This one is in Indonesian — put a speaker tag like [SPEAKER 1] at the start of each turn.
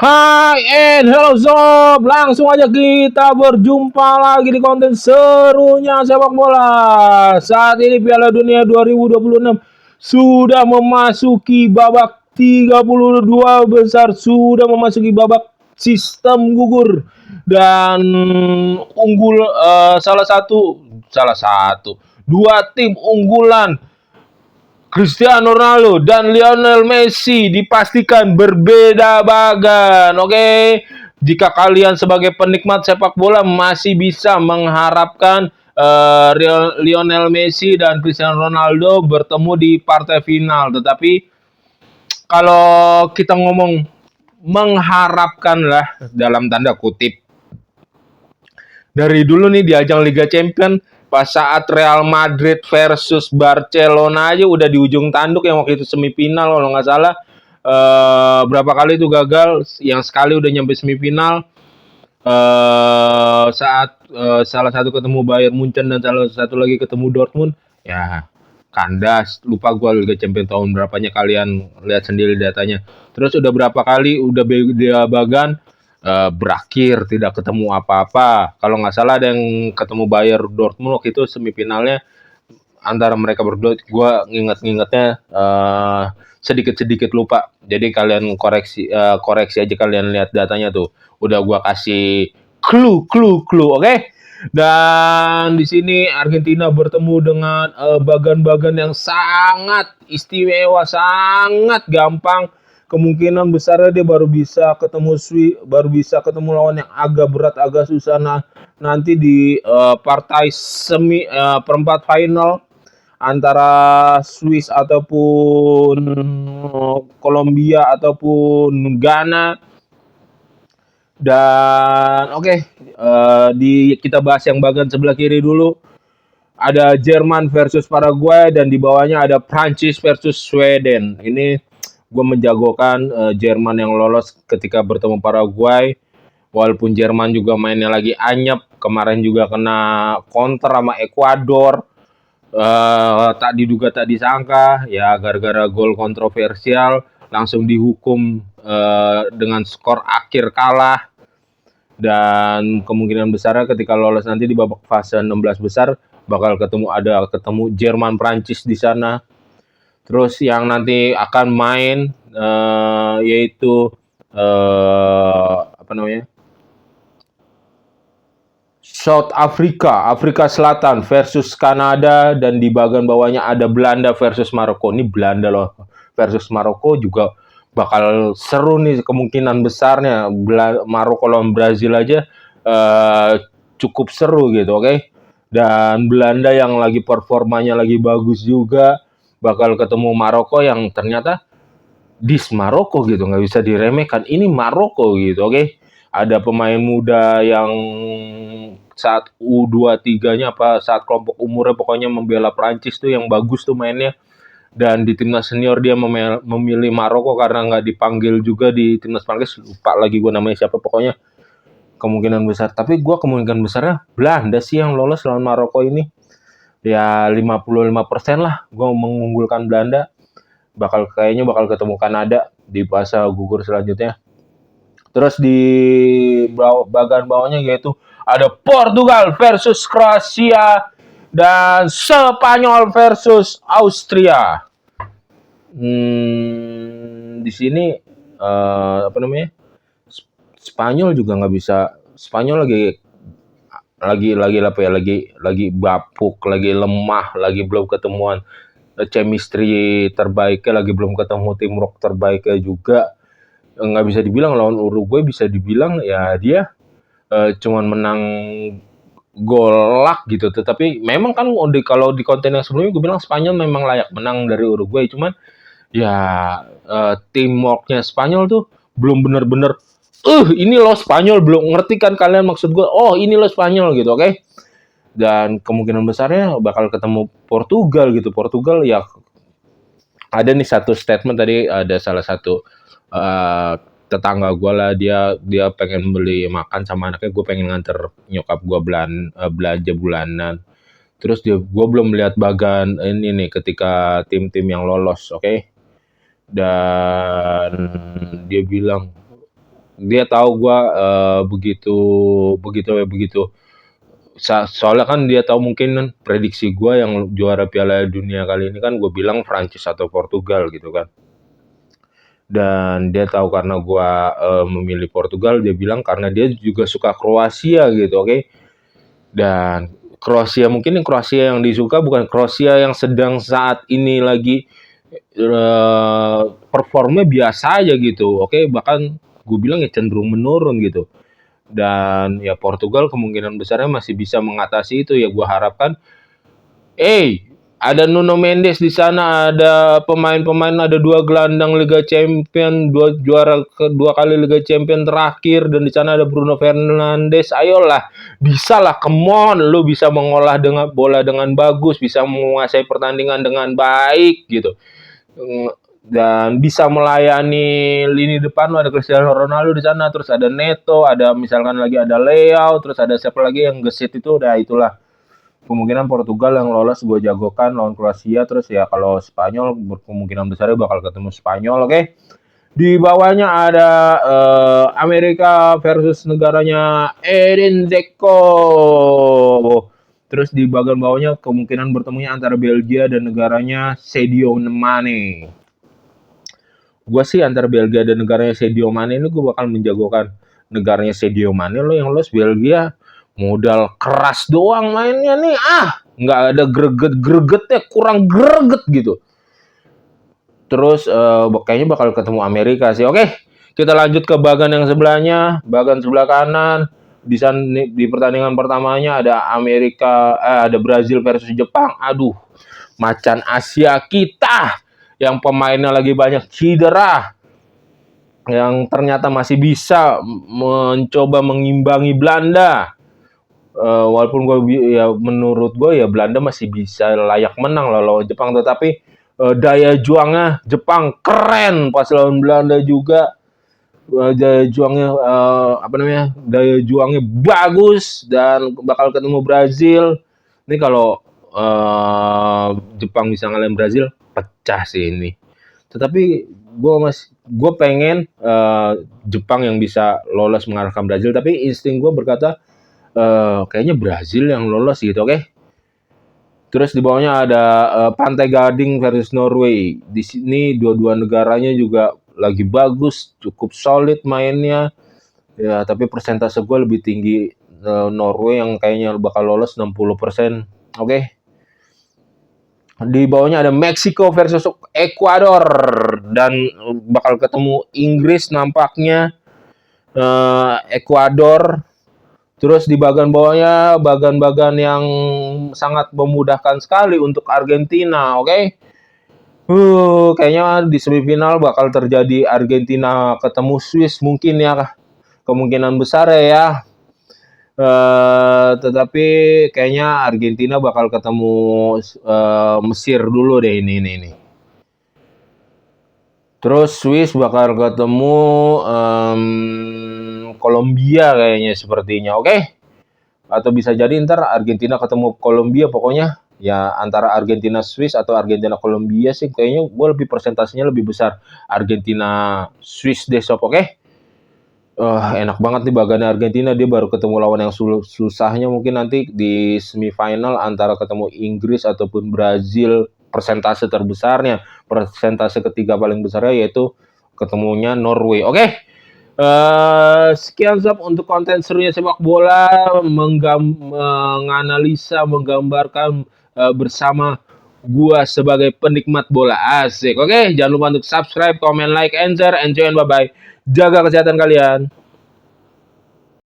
[SPEAKER 1] Hai and hello Sob, langsung aja kita berjumpa lagi di konten serunya sepak bola. Saat ini Piala Dunia 2026 sudah memasuki babak 32 besar, sudah memasuki babak sistem gugur dan unggul salah satu dua tim unggulan Cristiano Ronaldo dan Lionel Messi dipastikan berbeda bagan. Oke, jika kalian sebagai penikmat sepak bola masih bisa mengharapkan Lionel Messi dan Cristiano Ronaldo bertemu di partai final, tetapi kalau kita ngomong mengharapkanlah dalam tanda kutip, dari dulu nih di ajang Liga Champion, pas saat Real Madrid versus Barcelona aja udah di ujung tanduk yang waktu itu semifinal kalau nggak salah. Berapa kali itu gagal, yang sekali udah nyampe semifinal. Saat salah satu ketemu Bayern Munchen dan salah satu lagi ketemu Dortmund, ya kandas. Lupa gue Liga Champion tahun berapanya, kalian lihat sendiri datanya. Terus udah berapa kali udah beda bagan, berakhir tidak ketemu apa-apa. Kalau nggak salah ada yang ketemu Bayern Dortmund waktu itu semifinalnya antara mereka berdua. Gue ngingetnya sedikit-sedikit lupa. Jadi kalian koreksi aja, kalian lihat datanya tuh. Udah gue kasih clue, oke? Okay? Dan di sini Argentina bertemu dengan bagan-bagan yang sangat istimewa, sangat gampang. Kemungkinan besarnya dia baru bisa ketemu lawan yang agak berat, agak susah. Nah, nanti di partai perempat final antara Swiss ataupun Kolombia ataupun Ghana. Dan kita bahas yang bagian sebelah kiri dulu. Ada Jerman versus Paraguay dan di bawahnya ada Prancis versus Sweden. Ini gue menjagokan Jerman yang lolos ketika bertemu Paraguay. Walaupun Jerman juga mainnya lagi anyep, kemarin juga kena counter sama Ekuador. Tak diduga tak disangka, ya gara-gara gol kontroversial langsung dihukum dengan skor akhir kalah. Dan kemungkinan besar ketika lolos nanti di babak fase 16 besar bakal ketemu Jerman Prancis di sana. Terus yang nanti akan main yaitu South Afrika Selatan versus Kanada, dan di bagian bawahnya ada Belanda versus Maroko. Ini Belanda loh versus Maroko juga bakal seru nih kemungkinan besarnya. Maroko lawan Brazil aja cukup seru gitu, oke? Dan Belanda yang lagi performanya lagi bagus juga bakal ketemu Maroko yang ternyata Maroko gitu, nggak bisa diremehkan. Ini Maroko gitu, oke? Ada pemain muda yang saat U23-nya saat kelompok umurnya pokoknya membela Prancis tuh yang bagus tuh mainnya. Dan di timnas senior dia memilih Maroko karena nggak dipanggil juga di timnas Prancis. Lupa lagi gue namanya siapa, pokoknya kemungkinan besar. Tapi gue kemungkinan besarnya Belanda sih yang lolos lawan Maroko ini. Ya 55% lah gue mengunggulkan Belanda. Kayaknya bakal ketemu Kanada di fase gugur selanjutnya. Terus di bagian bawahnya yaitu ada Portugal versus Kroasia dan Spanyol versus Austria. Di sini Spanyol juga nggak bisa. Spanyol lagi bapuk, lagi lemah, lagi belum ketemuan chemistry terbaiknya, lagi belum ketemu teamwork terbaiknya juga. Nggak bisa dibilang lawan Uruguay, bisa dibilang ya dia cuman menang golak gitu. Tetapi memang kan kalau di konten yang sebelumnya gue bilang Spanyol memang layak menang dari Uruguay. Cuman ya teamworknya Spanyol tuh belum bener-bener ini loh Spanyol, belum ngerti kan kalian maksud gue. Oh ini loh Spanyol gitu, oke? Dan kemungkinan besarnya bakal ketemu Portugal gitu. Portugal ya ada nih satu statement tadi, ada salah satu tetangga gue lah, dia pengen beli makan sama anaknya, gue pengen nganter nyokap gue belanja bulanan. Terus gue belum melihat bagan ini nih ketika tim-tim yang lolos, oke? Dan dia bilang dia tahu gua begitu begitu. Soalnya kan dia tahu mungkin kan prediksi gua yang juara Piala Dunia kali ini kan gue bilang Prancis atau Portugal gitu kan. Dan dia tahu karena gua memilih Portugal, dia bilang karena dia juga suka Kroasia gitu, oke. Dan Kroasia mungkin yang Kroasia yang disuka bukan Kroasia yang sedang saat ini lagi performnya biasa aja gitu, oke. Bahkan gue bilang ya cenderung menurun gitu. Dan ya Portugal kemungkinan besarnya masih bisa mengatasi itu ya gue harapkan. Ada Nuno Mendes di sana, ada pemain-pemain, ada 2 gelandang Liga Champion, 2 juara kedua kali Liga Champion terakhir, dan di sana ada Bruno Fernandes. Ayolah, bisalah, come on, lu bisa mengolah dengan bola dengan bagus, bisa menguasai pertandingan dengan baik gitu. Dan bisa melayani lini depan, ada Cristiano Ronaldo di sana, terus ada Neto, ada misalkan lagi ada Leao, terus ada siapa lagi yang gesit itu, udah itulah. Kemungkinan Portugal yang lolos gue jagokan lawan Kroasia, terus ya kalau Spanyol kemungkinan besarnya bakal ketemu Spanyol, oke. Di bawahnya ada Amerika versus negaranya Edin Dzeko. Terus di bagian bawahnya kemungkinan bertemunya antara Belgia dan negaranya Sadio Mane. Gue sih antara Belgia dan negaranya Sadio Mane ini gue bakal menjagokan negaranya Sadio Mane. Lo yang lolos Belgia modal keras doang mainnya nih, nggak ada greget-gregetnya, kurang greget gitu. Terus kayaknya bakal ketemu Amerika sih. Oke, kita lanjut ke bagan yang sebelahnya, bagan sebelah kanan. Di sana di pertandingan pertamanya ada ada Brazil versus Jepang. Aduh, macan Asia kita yang pemainnya lagi banyak cedera, yang ternyata masih bisa mencoba mengimbangi Belanda. Walaupun menurut gue ya Belanda masih bisa layak menang lah lawan Jepang, tetapi daya juangnya Jepang keren pas lawan Belanda juga. Daya juangnya daya juangnya bagus, dan bakal ketemu Brazil. Ini kalau Jepang bisa ngalahin Brazil, pecah sih ini. Tetapi gue pengen Jepang yang bisa lolos mengalahkan Brazil, tapi insting gue berkata kayaknya Brazil yang lolos gitu, oke. Terus di bawahnya ada Pantai Gading versus Norway. Di sini dua-dua negaranya juga lagi bagus, cukup solid mainnya. Ya, tapi persentase gue lebih tinggi Norway yang kayaknya bakal lolos 60%, oke. Di bawahnya ada Meksiko versus Ekuador, dan bakal ketemu Inggris nampaknya. Ekuador. Terus di bagian bawahnya bagan-bagan yang sangat memudahkan sekali untuk Argentina, oke. Kayaknya di semifinal bakal terjadi Argentina ketemu Swiss mungkin ya, kemungkinan besar ya. Tetapi kayaknya Argentina bakal ketemu Mesir dulu deh ini. Terus Swiss bakal ketemu Kolombia kayaknya sepertinya, oke. Atau bisa jadi ntar Argentina ketemu Kolombia, pokoknya ya antara Argentina Swiss atau Argentina Kolombia sih kayaknya gue lebih persentasenya lebih besar Argentina Swiss deh sob, oke. Enak banget nih bagannya Argentina, dia baru ketemu lawan yang susahnya mungkin nanti di semifinal antara ketemu Inggris ataupun Brazil. Persentase terbesarnya, persentase ketiga paling besarnya yaitu ketemunya Norway, oke. Sekian sob untuk konten serunya sepak bola, menganalisa, menggambarkan bersama gua sebagai penikmat bola, asik. Oke, jangan lupa untuk subscribe, comment, like, and share. Enjoy and bye-bye. Jaga kesehatan kalian.